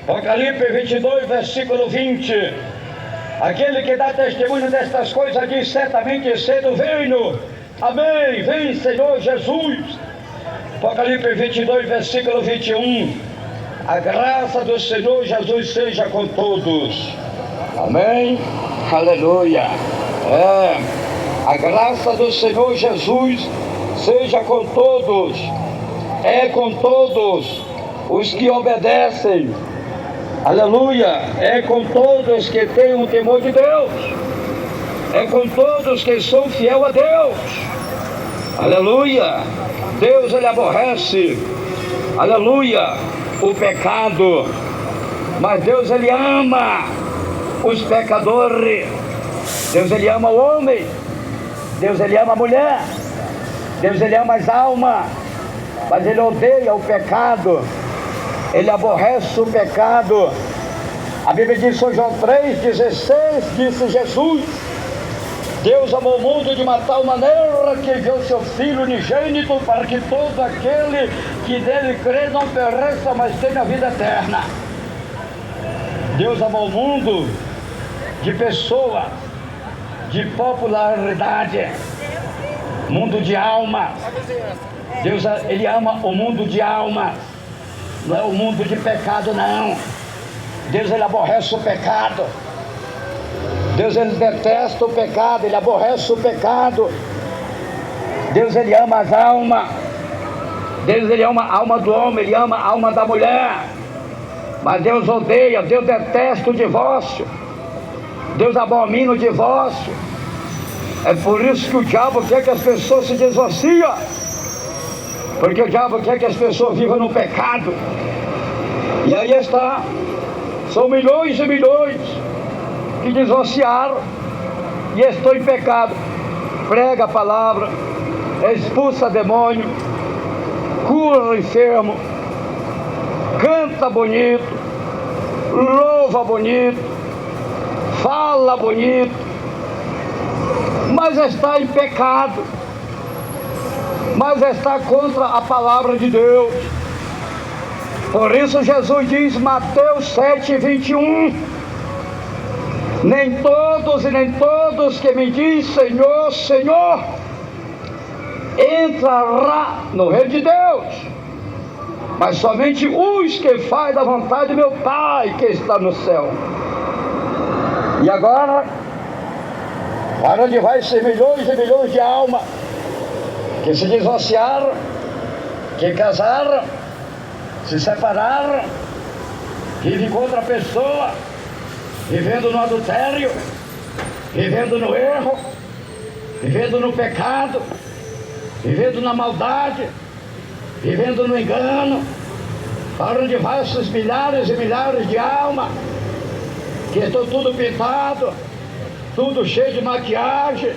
Apocalipse 22, versículo 20. Aquele que dá testemunho destas coisas diz: certamente cedo venho. Amém. Vem, Senhor Jesus. Apocalipse 22, versículo 21. A graça do Senhor Jesus seja com todos. Amém? Aleluia. A graça do Senhor Jesus seja com todos. É com todos os que obedecem. Aleluia. É com todos que têm o temor de Deus. É com todos que são fiel a Deus. Aleluia. Deus, Ele aborrece, aleluia, o pecado. Mas Deus, Ele ama os pecadores. Deus, Ele ama o homem. Deus, Ele ama a mulher. Deus, Ele ama as almas. Mas Ele odeia o pecado. Ele aborrece o pecado. A Bíblia diz em João 3,16, disse Jesus: Deus amou o mundo de uma tal maneira que enviou seu Filho unigênito para que todo aquele que nele crê não pereça, mas tenha vida eterna. Deus amou o mundo de pessoas, de popularidade, mundo de alma. Deus, Ele ama o mundo de alma, não é o mundo de pecado, não. Deus, Ele aborrece o pecado. Deus, Ele detesta o pecado, Ele aborrece o pecado. Deus, Ele ama as almas. Deus, Ele ama a alma do homem, Ele ama a alma da mulher. Mas Deus odeia, Deus detesta o divórcio. Deus abomina o divórcio. É por isso que o diabo quer que as pessoas se divorciem. Porque o diabo quer que as pessoas vivam no pecado. E aí está. São milhões e milhões que divorciaram e estão em pecado. Prega a palavra, expulsa demônio, cura o enfermo, canta bonito, louva bonito, fala bonito, mas está em pecado, mas está contra a palavra de Deus. Por isso Jesus diz, Mateus 7:21, nem todos que me diz Senhor, Senhor, entrará no reino de Deus, mas somente os que fazem da vontade de meu Pai que está no céu. E agora, para onde vai ser milhões e milhões de almas que se divorciaram, que casaram, se separaram, vivem com outra pessoa, vivendo no adultério, vivendo no erro, vivendo no pecado, vivendo na maldade, vivendo no engano. Para onde vai esses milhares e milhares de almas que estão tudo pintado, tudo cheio de maquiagem,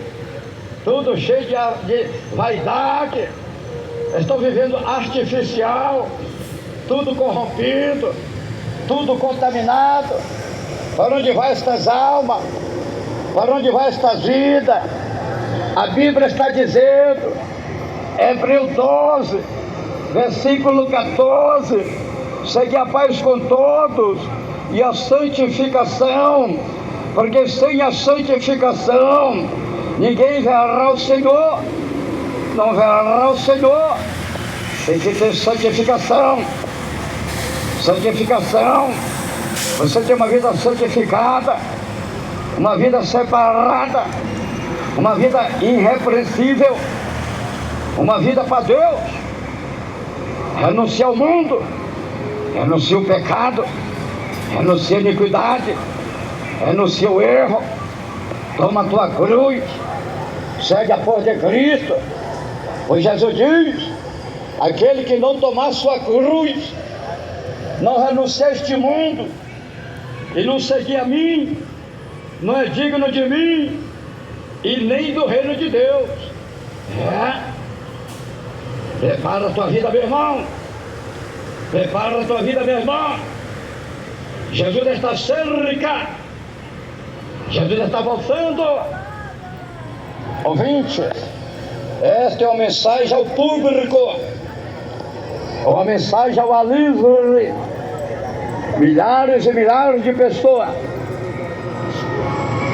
tudo cheio de vaidade, estão vivendo artificial, tudo corrompido, tudo contaminado. Para onde vai estas almas? Para onde vai estas vidas? A Bíblia está dizendo, Hebreus 12, versículo 14, segue a paz com todos e a santificação, porque sem a santificação ninguém verá o Senhor. Não verá o Senhor. Tem que ter santificação. Santificação. Você tem uma vida santificada, uma vida separada, uma vida irrepreensível, uma vida para Deus. Renuncia ao mundo, renuncia o pecado, renuncia a iniquidade, renuncia o erro, toma a tua cruz, segue a porta de Cristo. Pois Jesus diz, aquele que não tomar sua cruz, não renunciar a este mundo, e não seguir a mim, não é digno de mim, e nem do reino de Deus. Prepara a tua vida, meu irmão. Prepara a tua vida, meu irmão. Jesus está cerca. Jesus está voltando. Ouvinte, esta é uma mensagem ao público, uma mensagem ao alívio. Milhares e milhares de pessoas,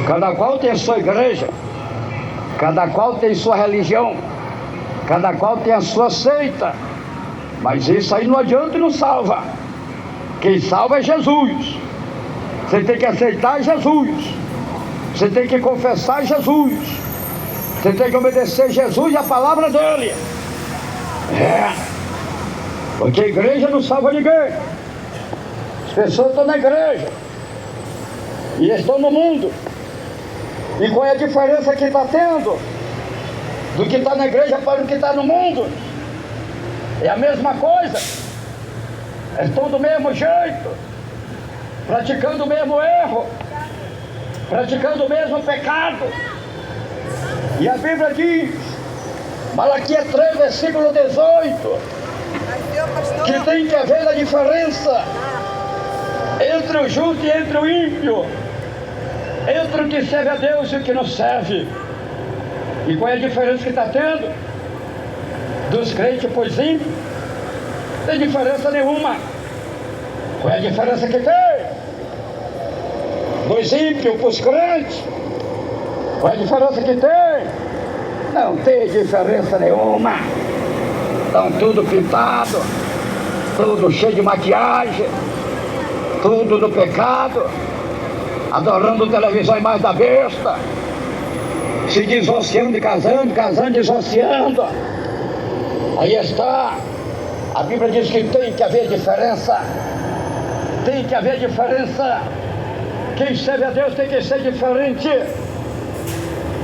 cada qual tem a sua igreja, cada qual tem sua religião, cada qual tem a sua seita, Mas isso aí não adianta e não salva. Quem salva é Jesus. Você tem que aceitar Jesus. Você tem que confessar Jesus. Você tem que obedecer Jesus e a palavra dele. Porque a igreja não salva ninguém. As pessoas estão na igreja e estão no mundo. E qual é a diferença que está tendo do que está na igreja para o que está no mundo? É a mesma coisa. Estão do mesmo jeito, praticando o mesmo erro, praticando o mesmo pecado. E a Bíblia diz, Malaquias 3, versículo 18, que tem que haver a diferença entre o justo e entre o ímpio, entre o que serve a Deus e o que não serve. E qual é a diferença que está tendo dos crentes para os ímpios? Não tem diferença nenhuma. Qual é a diferença que tem dos ímpios para os crentes? Qual é a diferença que tem? Não tem diferença nenhuma. Estão tudo pintado, tudo cheio de maquiagem, tudo do pecado, adorando televisão e mais da besta, se divorciando e casando, casando e divorciando. Aí está. A Bíblia diz que tem que haver diferença. Tem que haver diferença. Quem serve a Deus tem que ser diferente.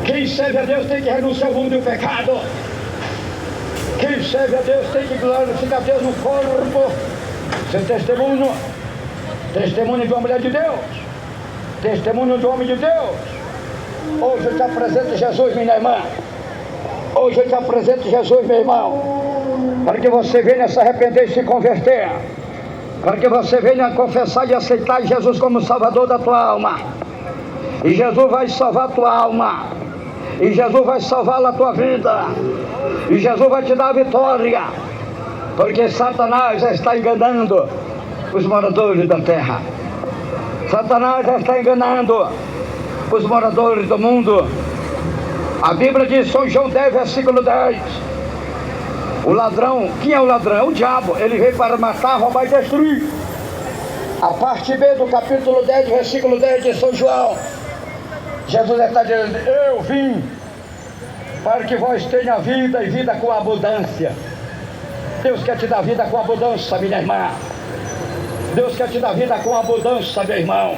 Quem serve a Deus tem que renunciar ao mundo do pecado. Quem serve a Deus tem que glorificar a Deus no corpo. Ser testemunho. Testemunho de uma mulher de Deus. Testemunho de um homem de Deus. Hoje eu te apresento Jesus, minha irmã. Hoje eu te apresento Jesus, meu irmão, para que você venha se arrepender e se converter, para que você venha confessar e aceitar Jesus como Salvador da tua alma. E Jesus vai salvar a tua alma, e Jesus vai salvar a tua vida, e Jesus vai te dar a vitória, porque Satanás já está enganando os moradores da terra. Satanás já está enganando os moradores do mundo. A Bíblia diz, São João 10, versículo 10, o ladrão, quem é o ladrão? É o diabo. Ele veio para matar, roubar e destruir. A parte B do capítulo 10, versículo 10 de São João, Jesus está dizendo, eu vim para que vós tenham vida e vida com abundância. Deus quer te dar vida com abundância, minha irmã. Deus quer te dar vida com abundância, meu irmão.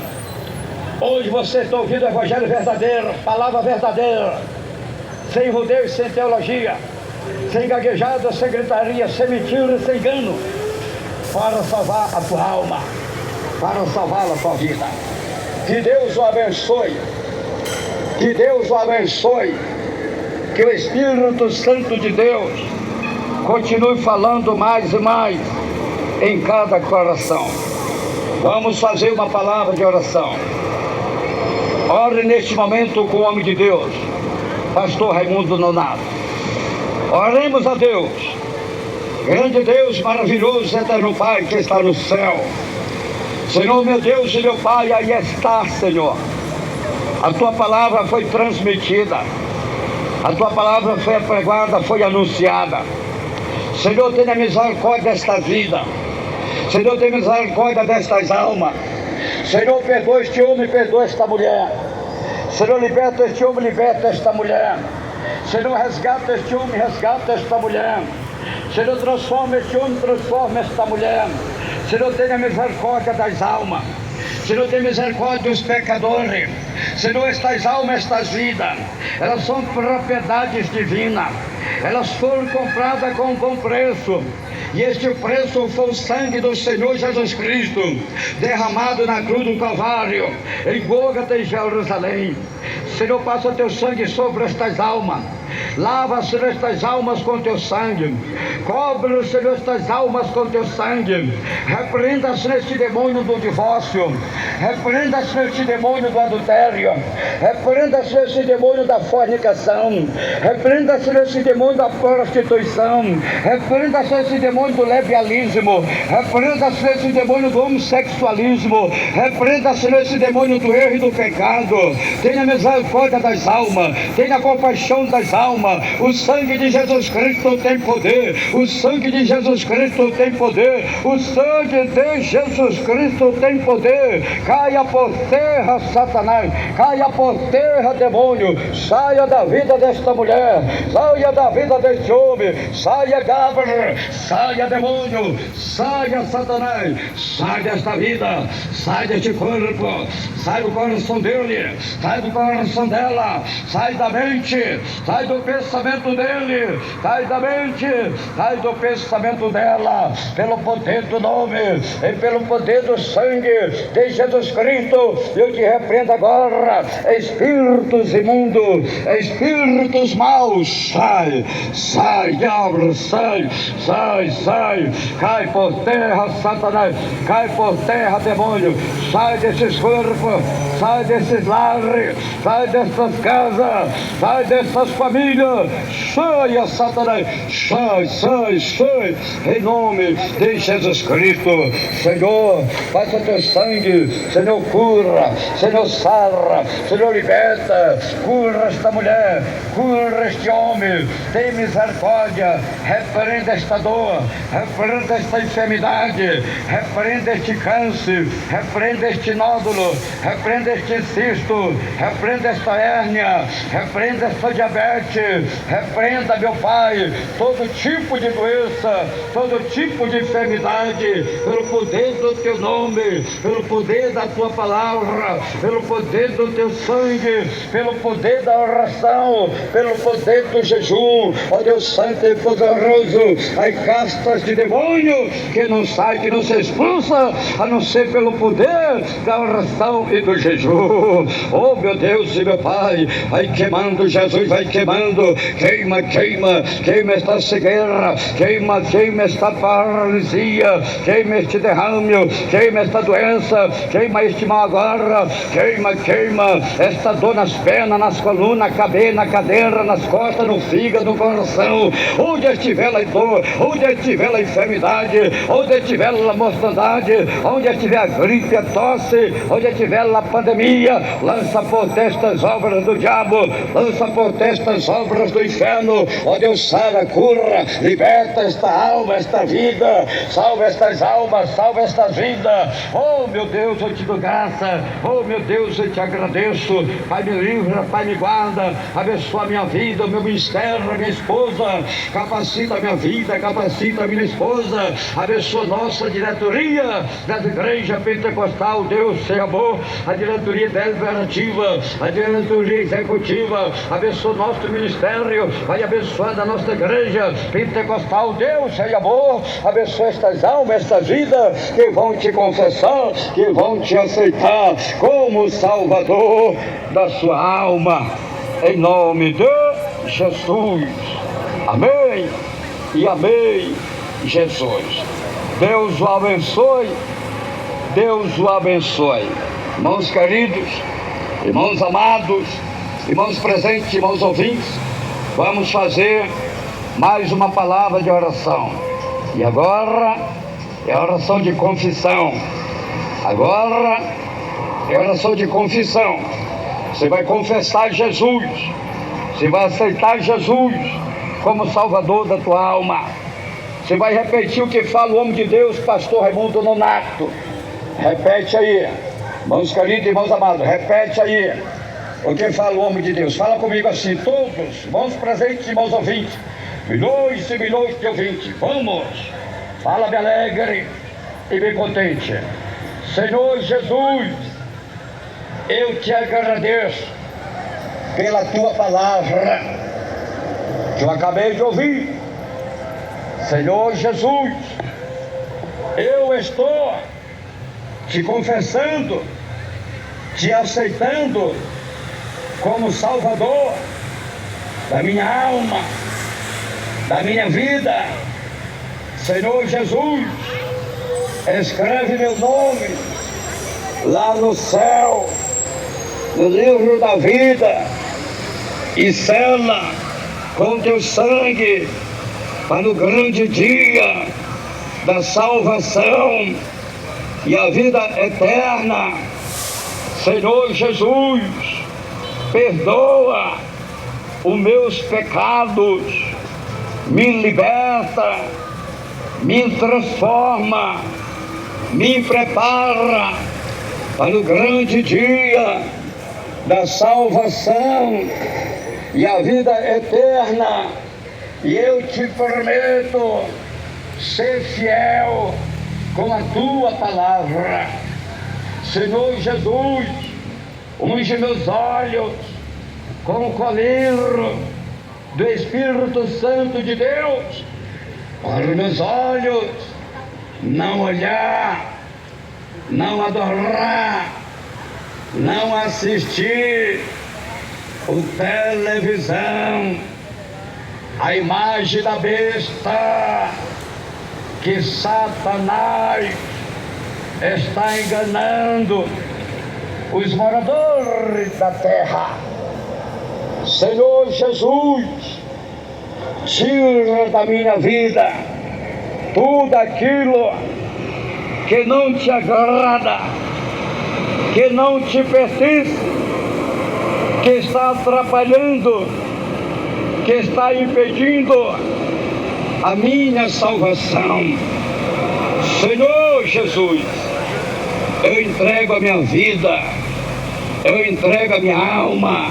Hoje você está ouvindo o evangelho verdadeiro, palavra verdadeira, sem rodeio, sem teologia, sem gaguejada, sem gritaria, sem mentira, sem engano, para salvar a tua alma, para salvar a tua vida. Que Deus o abençoe, que Deus o abençoe, que o Espírito Santo de Deus continue falando mais e mais em cada coração. Vamos fazer uma palavra de oração. Ore neste momento com o homem de Deus, pastor Raimundo Nonato. Oremos a Deus. Grande Deus, maravilhoso, eterno Pai que está no céu. Senhor, meu Deus e meu Pai, aí está, Senhor. A tua palavra foi transmitida, a tua palavra foi apregada, foi anunciada. Senhor, tenha misericórdia desta vida. Senhor, tenha misericórdia destas almas. Senhor, perdoa este homem, perdoa esta mulher. Senhor, liberta este homem, liberta esta mulher. Senhor, resgata este homem, resgata esta mulher. Senhor, transforma este homem, transforma esta mulher. Senhor, tenha misericórdia das almas. Senhor, tenha misericórdia dos pecadores. Senhor, estas almas, estas vidas, elas são propriedades divinas. Elas foram compradas com um bom preço. E este preço foi o sangue do Senhor Jesus Cristo, derramado na cruz do Calvário, em Gólgota, em Jerusalém. Senhor, passa teu sangue sobre estas almas. Lava, Senhor, estas almas com teu sangue. Cobre, Senhor, estas almas com teu sangue. Repreenda, Senhor, este demônio do divórcio. Repreenda, Senhor, este demônio do adultério. Repreenda, Senhor, este demônio da fornicação. Repreenda, Senhor, este demônio da prostituição. Repreenda, Senhor, este demônio demônio do lesbianismo, repreenda-se esse demônio do homossexualismo, repreenda-se esse demônio do erro e do pecado. Tenha misericórdia das almas, tenha compaixão das almas. O sangue de Jesus Cristo tem poder, o sangue de Jesus Cristo tem poder, o sangue de Jesus Cristo tem poder. Caia por terra, Satanás, caia por terra, demônio, saia da vida desta mulher, saia da vida deste homem, saia, Gabriel, saia, demônio, saia, Satanás, sai desta vida, sai deste corpo, sai do coração dele, sai do coração dela, sai da mente, sai do pensamento dele, sai da mente, sai do pensamento dela, pelo poder do nome e pelo poder do sangue de Jesus Cristo. Eu te repreendo agora, espíritos imundos, espíritos maus, sai, sai, diabo, sai, sai, sai, cai por terra, Satanás, cai por terra, demônio, sai desses corpos, sai desses lares, sai dessas casas, sai dessas famílias, saia, Satanás, sai, sai, sai, em nome de Jesus Cristo. Senhor, faça o teu sangue, Senhor, cura, Senhor, sara, Senhor, liberta, cura esta mulher, cura este homem, tem misericórdia, repreenda esta dor, repreenda esta enfermidade, repreenda este câncer, repreenda este nódulo, repreenda este cisto, repreenda esta hérnia, repreenda esta diabetes, repreenda, meu Pai, todo tipo de doença, todo tipo de enfermidade, pelo poder do teu nome, pelo poder da tua palavra, pelo poder do teu sangue, pelo poder da oração, pelo poder do jejum. Ó Deus Santo e poderoso, ai castas de demônio que não sai, que não se expulsa, a não ser pelo poder da oração e do jejum. Oh meu Deus e meu Pai, vai queimando, Jesus, vai queimando, queima, queima, queima esta cegueira, queima, queima esta paralisia, queima este derrame, queima esta doença, queima este mal agora, queima, queima esta dor nas pernas, nas colunas, na cabeça, na cadeira, nas costas, no fígado, no coração, onde estiver a dor, onde estiver a enfermidade, onde estiver a mortandade, onde estiver a gripe, a tosse, onde estiver a pandemia, lança por testas obras do diabo, lança por testas obras do inferno. Ó Deus, sara, cura, liberta esta alma, esta vida, salva estas almas, salva estas vidas. Oh meu Deus, eu te dou graça, oh meu Deus, eu te agradeço. Pai, me livra, Pai, me guarda, abençoa a minha vida, o meu ministério, a minha esposa, capacita a minha vida, capacita a minha esposa, abençoa nossa diretoria das igrejas pentecostal, Deus, seja bom, a diretoria deliberativa, a diretoria executiva, abençoa nosso ministério, vai abençoando a nossa igreja pentecostal, Deus, seja bom, abençoa estas almas, esta vida, que vão te confessar, que vão te aceitar como Salvador da sua alma, em nome de Jesus. Amém e amém, Jesus. Deus o abençoe, Deus o abençoe. Irmãos queridos, irmãos amados, irmãos presentes, irmãos ouvintes, vamos fazer mais uma palavra de oração. E agora é a oração de confissão. Agora é a oração de confissão. Você vai confessar Jesus, você vai aceitar Jesus como Salvador da tua alma. Você vai repetir o que fala o homem de Deus, pastor Raimundo Nonato. Repete aí, irmãos queridos, irmãos amados, repete aí o que fala o homem de Deus. Fala comigo assim, todos, irmãos presentes, irmãos ouvintes, milhões e milhões de ouvintes, vamos, fala bem alegre e bem contente. Senhor Jesus, eu te agradeço pela tua palavra que eu acabei de ouvir. Senhor Jesus, eu estou te confessando, te aceitando como Salvador da minha alma, da minha vida. Senhor Jesus, escreve meu nome lá no céu, no livro da vida, e sela com teu sangue, para no grande dia da salvação e a vida eterna. Senhor Jesus, perdoa os meus pecados, me liberta, me transforma, me prepara para o grande dia da salvação e a vida eterna. E eu te prometo ser fiel com a tua palavra. Senhor Jesus, unge meus olhos com o colírio do Espírito Santo de Deus, para os meus olhos não olhar, não adorar, não assistir por televisão a imagem da besta que Satanás está enganando os moradores da terra. Senhor Jesus, tira da minha vida tudo aquilo que não te agrada, que não te pertence, que está atrapalhando, que está impedindo a minha salvação. Senhor Jesus, eu entrego a minha vida, eu entrego a minha alma,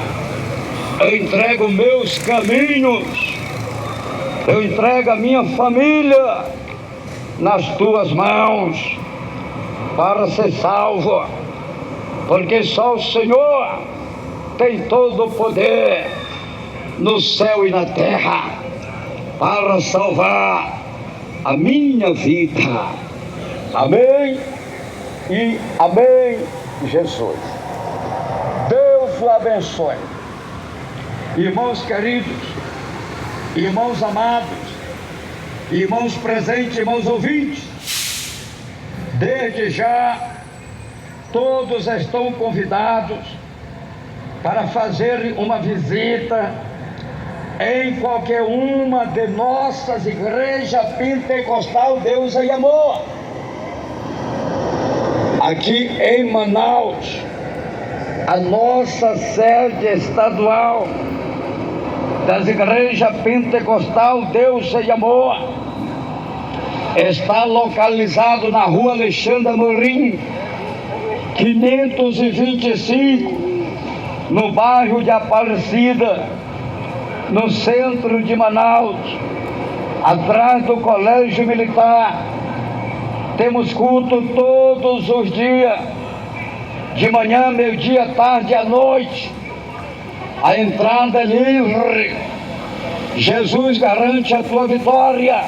eu entrego meus caminhos, eu entrego a minha família nas tuas mãos para ser salvo, porque só o Senhor tem todo o poder no céu e na terra para salvar a minha vida. Amém e amém, Jesus. Deus o abençoe. Irmãos queridos, irmãos amados, irmãos presentes, irmãos ouvintes, desde já todos estão convidados para fazer uma visita em qualquer uma de nossas igrejas pentecostal Deus e Amor, aqui em Manaus. A nossa sede estadual das igrejas pentecostal Deus e Amor está localizado na rua Alexandre Amorim, 525, no bairro de Aparecida, no centro de Manaus, atrás do Colégio Militar. Temos culto todos os dias, de manhã, meio-dia, tarde e à noite. A entrada é livre. Jesus garante a tua vitória.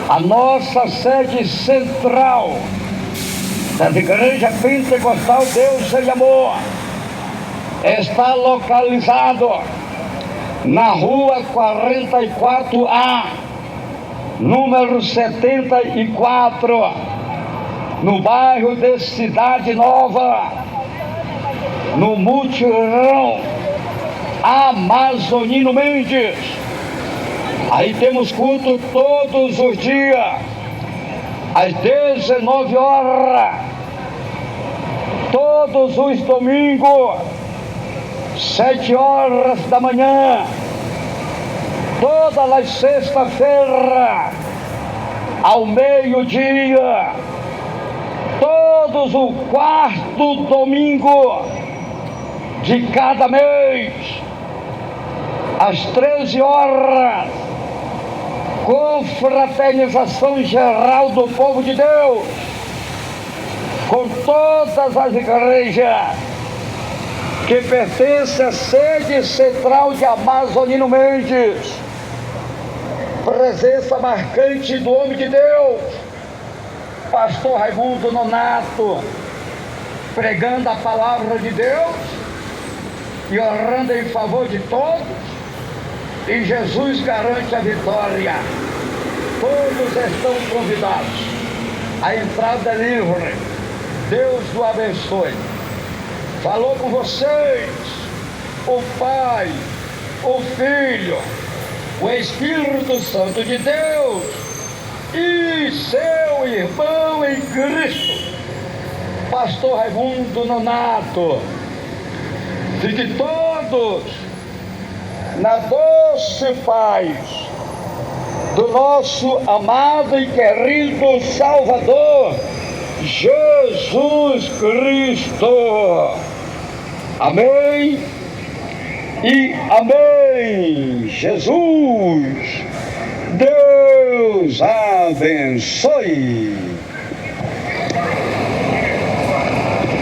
A nossa sede central das igrejas pentecostal Deus e Amor está localizado na rua 44A, número 74, no bairro de Cidade Nova, no mutirão Amazonino Mendes. Aí temos culto todos os dias, às 19 horas, todos os domingos, 7 horas da manhã, todas as sexta-feiras, ao meio-dia, todos o quarto domingo de cada mês, às 13 horas, confraternização geral do povo de Deus, com todas as igrejas que pertencem à sede central de Amazonino Mendes. Presença marcante do homem de Deus, pastor Raimundo Nonato, pregando a palavra de Deus e orando em favor de todos, e Jesus garante a vitória. Todos estão convidados, a entrada é livre. Deus o abençoe. Falou com vocês o Pai, o Filho, o Espírito Santo de Deus. e seu irmão em Cristo, pastor Raimundo Nonato, fique todos na doce paz do nosso amado e querido Salvador Jesus Cristo. Amém e amém. Jesus, Deus abençoe.